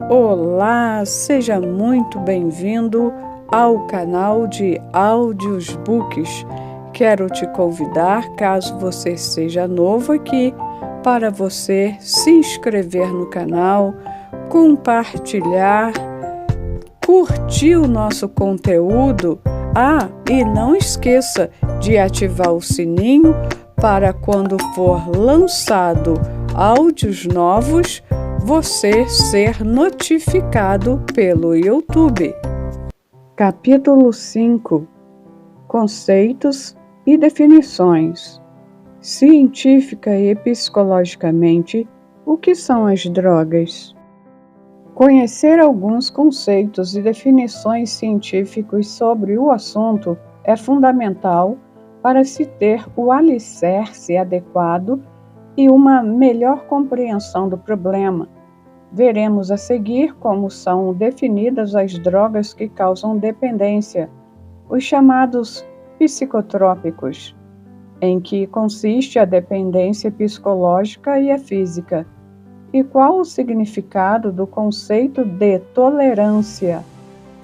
Olá, seja muito bem-vindo ao canal de Áudios Books. Quero te convidar, caso você seja novo aqui, para você se inscrever no canal, compartilhar, curtir o nosso conteúdo. E não esqueça de ativar o sininho para quando for lançado áudios novos, você ser notificado pelo YouTube. Capítulo 5. Conceitos e definições. Científica e psicologicamente, o que são as drogas? Conhecer alguns conceitos e definições científicos sobre o assunto é fundamental para se ter o alicerce adequado e uma melhor compreensão do problema. Veremos a seguir como são definidas as drogas que causam dependência, os chamados psicotrópicos, em que consiste a dependência psicológica e a física, e qual o significado do conceito de tolerância,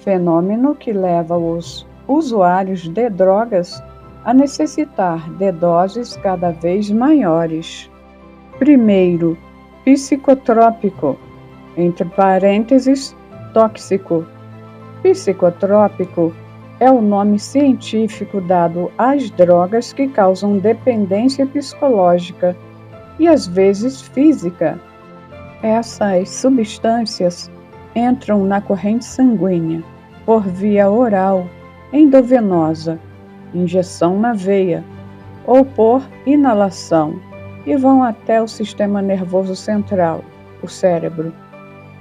fenômeno que leva os usuários de drogas a necessitar de doses cada vez maiores. Primeiro, psicotrópico, entre parênteses, tóxico. Psicotrópico é o nome científico dado às drogas que causam dependência psicológica e às vezes física. Essas substâncias entram na corrente sanguínea por via oral, endovenosa, injeção na veia ou por inalação e vão até o sistema nervoso central, o cérebro,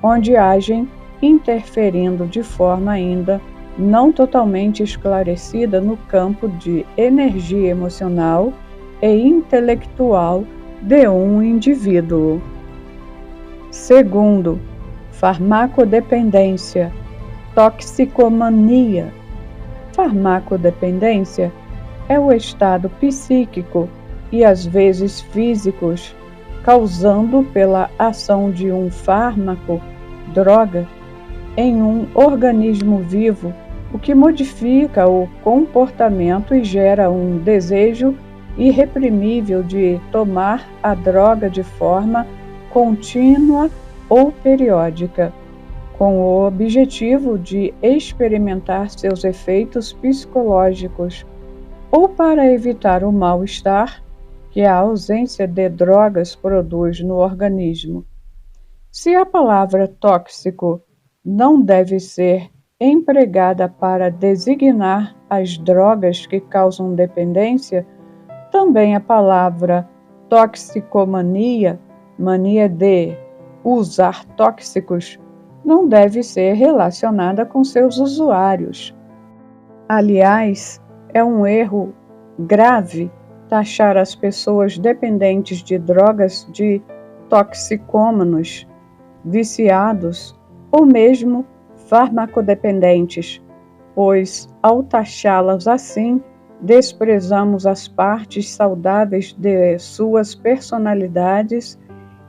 onde agem interferindo de forma ainda não totalmente esclarecida no campo de energia emocional e intelectual de um indivíduo. Segundo, farmacodependência, toxicomania. Farmacodependência é o estado psíquico e às vezes físicos causando pela ação de um fármaco, droga, em um organismo vivo, o que modifica o comportamento e gera um desejo irreprimível de tomar a droga de forma contínua ou periódica, com o objetivo de experimentar seus efeitos psicológicos ou para evitar o mal-estar que a ausência de drogas produz no organismo. Se a palavra tóxico não deve ser empregada para designar as drogas que causam dependência, também a palavra toxicomania, mania de usar tóxicos, não deve ser relacionada com seus usuários. Aliás, é um erro grave taxar as pessoas dependentes de drogas de toxicômanos, viciados ou mesmo farmacodependentes, pois, ao taxá-las assim, desprezamos as partes saudáveis de suas personalidades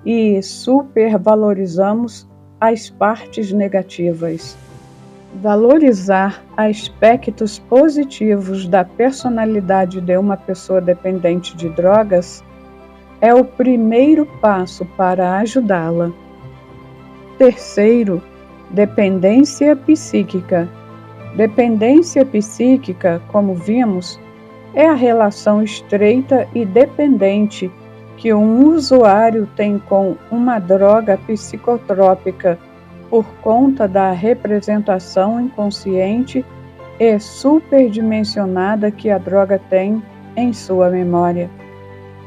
e supervalorizamos as partes negativas. Valorizar aspectos positivos da personalidade de uma pessoa dependente de drogas é o primeiro passo para ajudá-la. Terceiro, dependência psíquica. Dependência psíquica, como vimos, é a relação estreita e dependente que um usuário tem com uma droga psicotrópica por conta da representação inconsciente e superdimensionada que a droga tem em sua memória.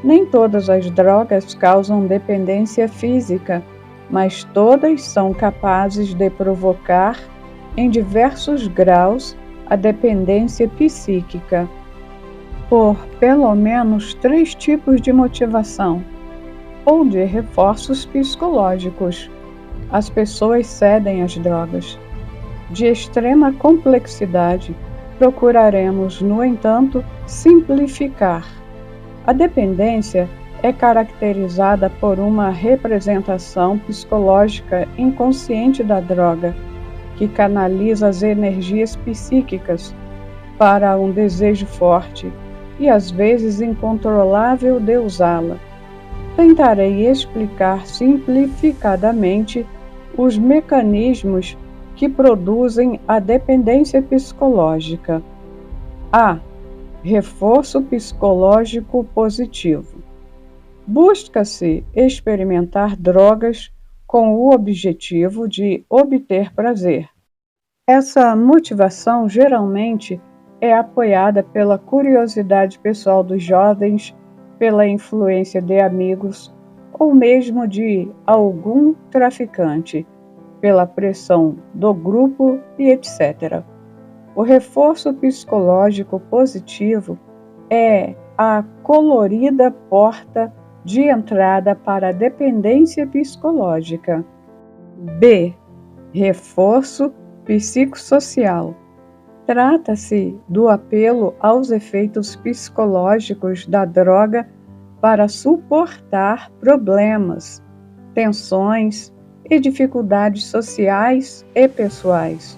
Nem todas as drogas causam dependência física, mas todas são capazes de provocar, em diversos graus, a dependência psíquica, por pelo menos 3 tipos de motivação ou de reforços psicológicos. As pessoas cedem às drogas. De extrema complexidade, procuraremos, no entanto, simplificar. A dependência é caracterizada por uma representação psicológica inconsciente da droga, que canaliza as energias psíquicas para um desejo forte e às vezes incontrolável de usá-la. Tentarei explicar simplificadamente os mecanismos que produzem a dependência psicológica. A. Reforço psicológico positivo. Busca-se experimentar drogas com o objetivo de obter prazer. Essa motivação geralmente é apoiada pela curiosidade pessoal dos jovens, pela influência de amigos ou mesmo de algum traficante, pela pressão do grupo e etc. O reforço psicológico positivo é a colorida porta de entrada para a dependência psicológica. B. Reforço psicossocial. Trata-se do apelo aos efeitos psicológicos da droga para suportar problemas, tensões e dificuldades sociais e pessoais,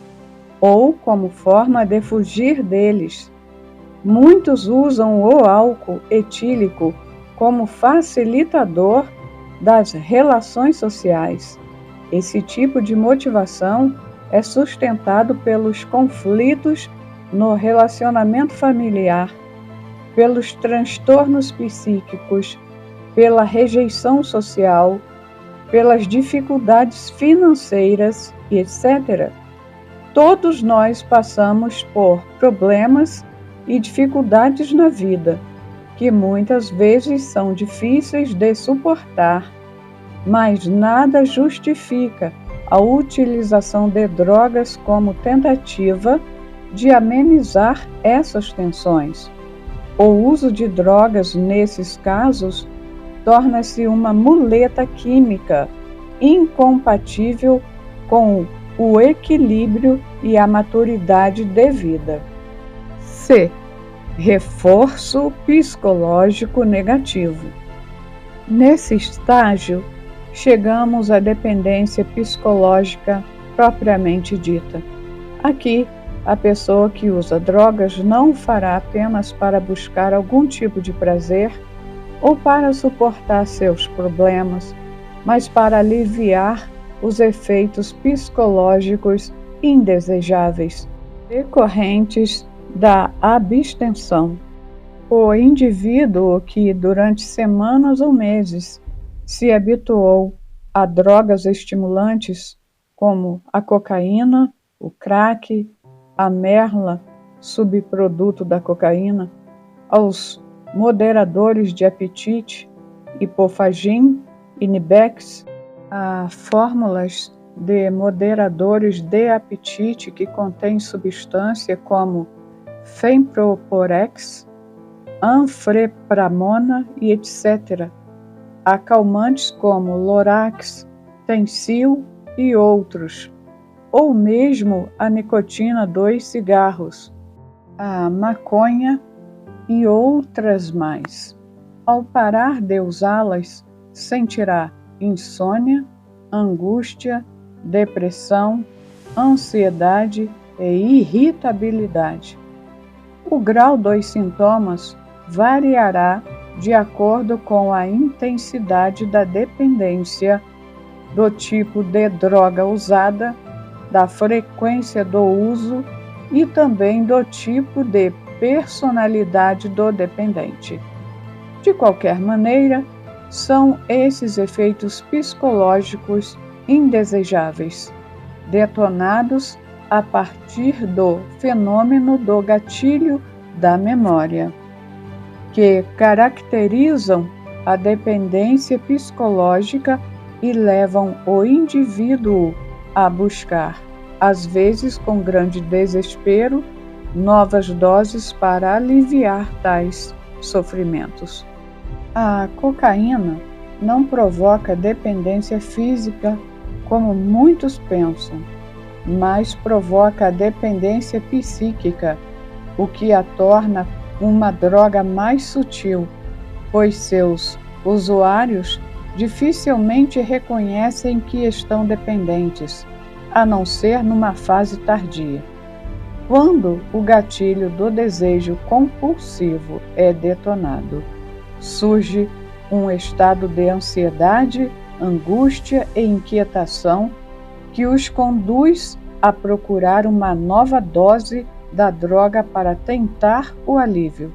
ou como forma de fugir deles. Muitos usam o álcool etílico como facilitador das relações sociais. Esse tipo de motivação é sustentado pelos conflitos no relacionamento familiar, pelos transtornos psíquicos, pela rejeição social, pelas dificuldades financeiras, etc. Todos nós passamos por problemas e dificuldades na vida, que muitas vezes são difíceis de suportar, mas nada justifica a utilização de drogas como tentativa de amenizar essas tensões. O uso de drogas nesses casos torna-se uma muleta química incompatível com o equilíbrio e a maturidade de vida. C. Reforço psicológico negativo. Nesse estágio, chegamos à dependência psicológica propriamente dita. Aqui, a pessoa que usa drogas não o fará apenas para buscar algum tipo de prazer ou para suportar seus problemas, mas para aliviar os efeitos psicológicos indesejáveis decorrentes da abstenção. O indivíduo que durante semanas ou meses se habituou a drogas estimulantes como a cocaína, o crack, a merla, subproduto da cocaína, aos moderadores de apetite, Hipofagin e Nibex, a fórmulas de moderadores de apetite que contêm substância como Femproporex, Anfrepramona e etc., acalmantes como Lorax, Tensil e outros, ou mesmo a nicotina dos cigarros, a maconha e outras mais. Ao parar de usá-las, sentirá insônia, angústia, depressão, ansiedade e irritabilidade. O grau dos sintomas variará de acordo com a intensidade da dependência, do tipo de droga usada, da frequência do uso e também do tipo de personalidade do dependente. De qualquer maneira, são esses efeitos psicológicos indesejáveis, detonados a partir do fenômeno do gatilho da memória, que caracterizam a dependência psicológica e levam o indivíduo a buscar, às vezes com grande desespero, novas doses para aliviar tais sofrimentos. A cocaína não provoca dependência física como muitos pensam, mas provoca a dependência psíquica, o que a torna uma droga mais sutil, pois seus Usuários dificilmente reconhecem que estão dependentes, a não ser numa fase tardia. Quando o gatilho do desejo compulsivo é detonado, surge um estado de ansiedade, angústia e inquietação que os conduz a procurar uma nova dose da droga para tentar o alívio.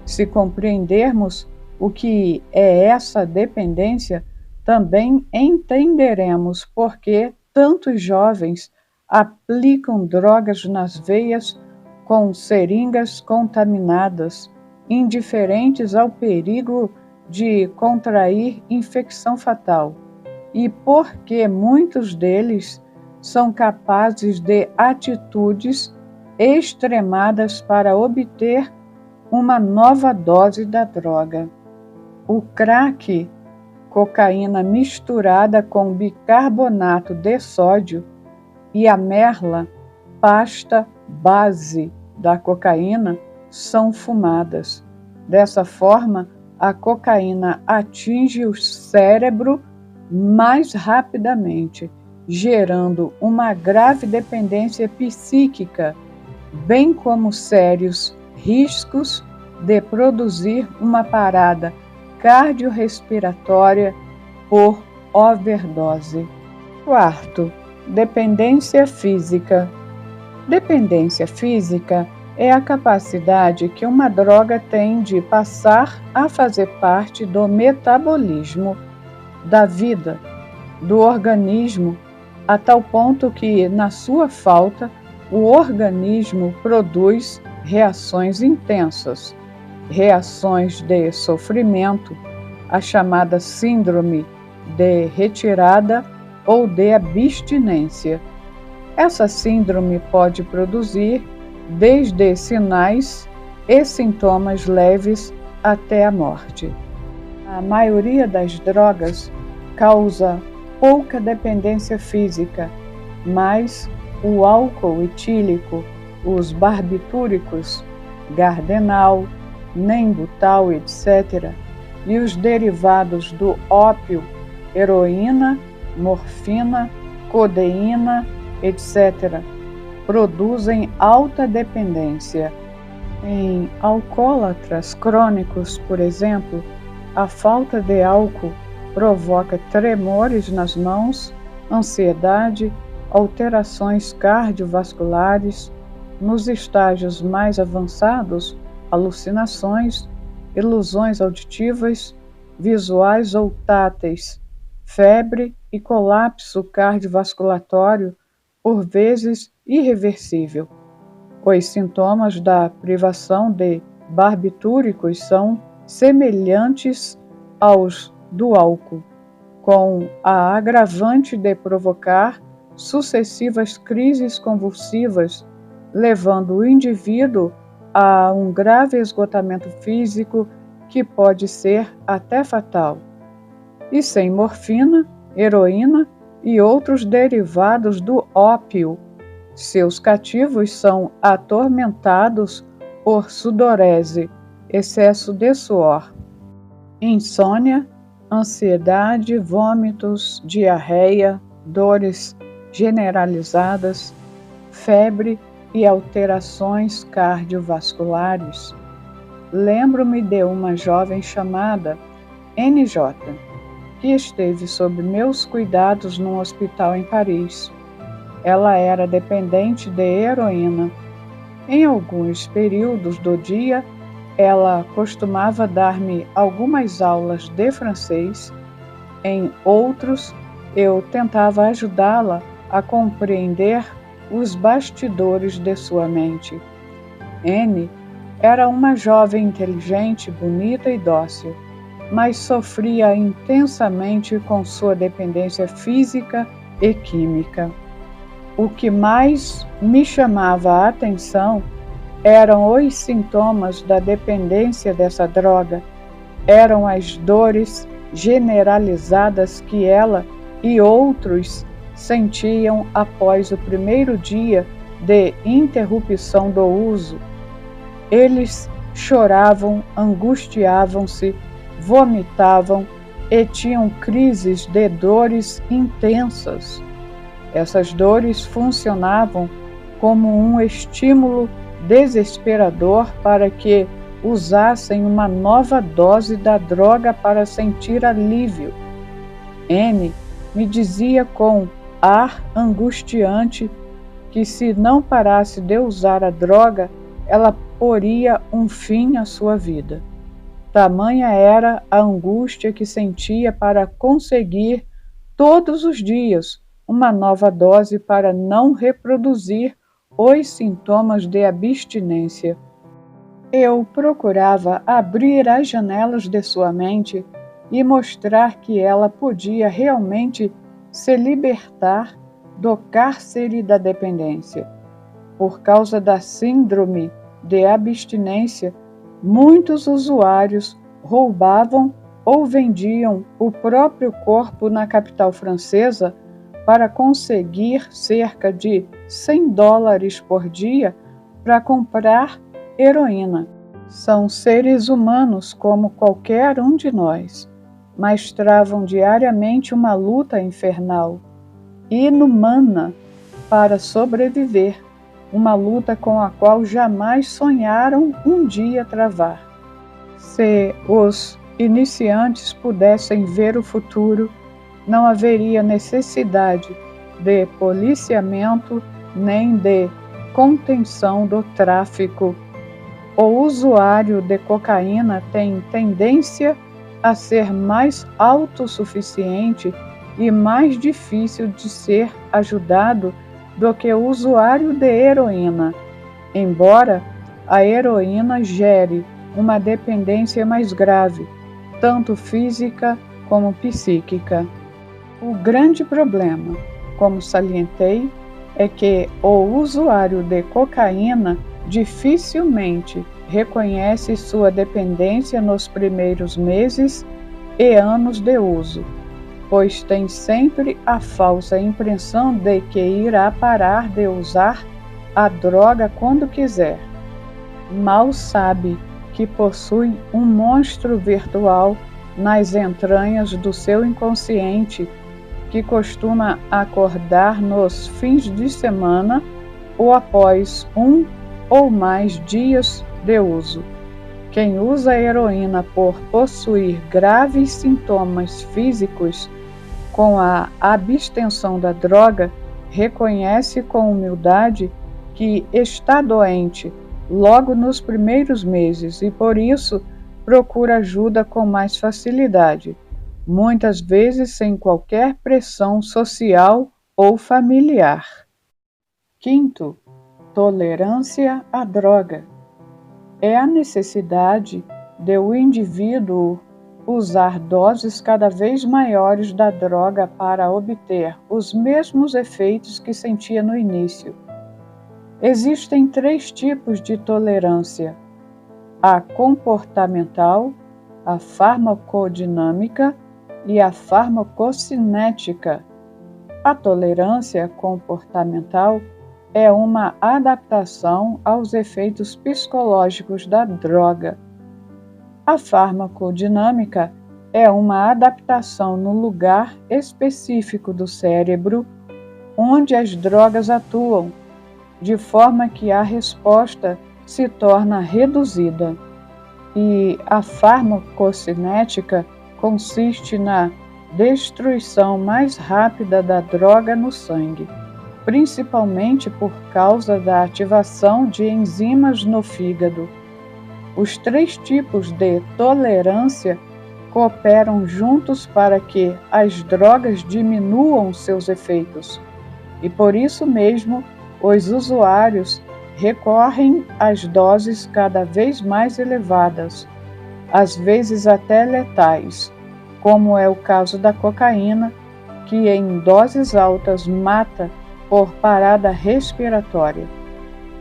Se compreendermos o que é essa dependência, também entenderemos por que tantos jovens aplicam drogas nas veias com seringas contaminadas, indiferentes ao perigo de contrair infecção fatal, e por que muitos deles são capazes de atitudes extremadas para obter uma nova dose da droga. O crack, cocaína misturada com bicarbonato de sódio, e a merla, pasta base da cocaína, são fumadas. Dessa forma, a cocaína atinge o cérebro mais rapidamente, gerando uma grave dependência psíquica, bem como sérios riscos de produzir uma parada cardiorrespiratória por overdose. Quarto, dependência física. Dependência física é a capacidade que uma droga tem de passar a fazer parte do metabolismo da vida, do organismo, a tal ponto que, na sua falta, o organismo produz reações intensas, reações de sofrimento, a chamada síndrome de retirada ou de abstinência. Essa síndrome pode produzir desde sinais e sintomas leves até a morte. A maioria das drogas causa pouca dependência física, mas o álcool etílico, os barbitúricos, gardenal, nembutal, etc., e os derivados do ópio, heroína, morfina, codeína, etc., produzem alta dependência. Em alcoólatras crônicos, por exemplo, a falta de álcool provoca tremores nas mãos, ansiedade, alterações cardiovasculares, nos estágios mais avançados, alucinações, ilusões auditivas, visuais ou táteis, febre e colapso cardiovasculatório, por vezes irreversível. Os sintomas da privação de barbitúricos são semelhantes aos do álcool, com a agravante de provocar sucessivas crises convulsivas, levando o indivíduo a um grave esgotamento físico que pode ser até fatal. E sem morfina, heroína e outros derivados do ópio, seus cativos são atormentados por sudorese, excesso de suor, insônia, ansiedade, vômitos, diarreia, dores generalizadas, febre e alterações cardiovasculares. Lembro-me de uma jovem chamada NJ, que esteve sob meus cuidados num hospital em Paris. Ela era dependente de heroína. Em alguns períodos do dia, ela costumava dar-me algumas aulas de francês. Em outros, eu tentava ajudá-la a compreender os bastidores de sua mente. N era uma jovem inteligente, bonita e dócil, mas sofria intensamente com sua dependência física e química. O que mais me chamava a atenção eram os sintomas da dependência dessa droga, eram as dores generalizadas que ela e outros sentiam após o primeiro dia de interrupção do uso. Eles choravam, angustiavam-se, vomitavam e tinham crises de dores intensas. Essas dores funcionavam como um estímulo desesperador para que usassem uma nova dose da droga para sentir alívio. N me dizia com ar angustiante que se não parasse de usar a droga, ela poria um fim à sua vida. Tamanha era a angústia que sentia para conseguir todos os dias uma nova dose para não reproduzir os sintomas de abstinência. Eu procurava abrir as janelas de sua mente e mostrar que ela podia realmente se libertar do cárcere da dependência. Por causa da síndrome de abstinência, muitos usuários roubavam ou vendiam o próprio corpo na capital francesa para conseguir cerca de $100 por dia para comprar heroína. São seres humanos como qualquer um de nós, mas travam diariamente uma luta infernal, inumana, para sobreviver, uma luta com a qual jamais sonharam um dia travar. Se os iniciantes pudessem ver o futuro, não haveria necessidade de policiamento nem de contenção do tráfico. O usuário de cocaína tem tendência a ser mais autossuficiente e mais difícil de ser ajudado do que o usuário de heroína, embora a heroína gere uma dependência mais grave, tanto física como psíquica. O grande problema, como salientei, é que o usuário de cocaína dificilmente reconhece sua dependência nos primeiros meses e anos de uso, pois tem sempre a falsa impressão de que irá parar de usar a droga quando quiser. Mal sabe que possui um monstro virtual nas entranhas do seu inconsciente, que costuma acordar nos fins de semana ou após um ou mais dias de uso. Quem usa a heroína por possuir graves sintomas físicos com a abstenção da droga, reconhece com humildade que está doente logo nos primeiros meses e, por isso, procura ajuda com mais facilidade, muitas vezes sem qualquer pressão social ou familiar. Quinto, tolerância à droga. É a necessidade de o indivíduo usar doses cada vez maiores da droga para obter os mesmos efeitos que sentia no início. Existem 3 tipos de tolerância: a comportamental, a farmacodinâmica e a farmacocinética. A tolerância comportamental é uma adaptação aos efeitos psicológicos da droga. A farmacodinâmica é uma adaptação no lugar específico do cérebro onde as drogas atuam, de forma que a resposta se torna reduzida. E a farmacocinética consiste na destruição mais rápida da droga no sangue, principalmente por causa da ativação de enzimas no fígado. Os 3 tipos de tolerância cooperam juntos para que as drogas diminuam seus efeitos, e por isso mesmo os usuários recorrem às doses cada vez mais elevadas, às vezes até letais, como é o caso da cocaína, que em doses altas mata por parada respiratória.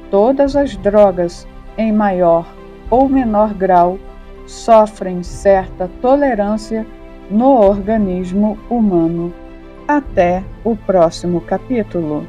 Todas as drogas, em maior ou menor grau, sofrem certa tolerância no organismo humano. Até o próximo capítulo.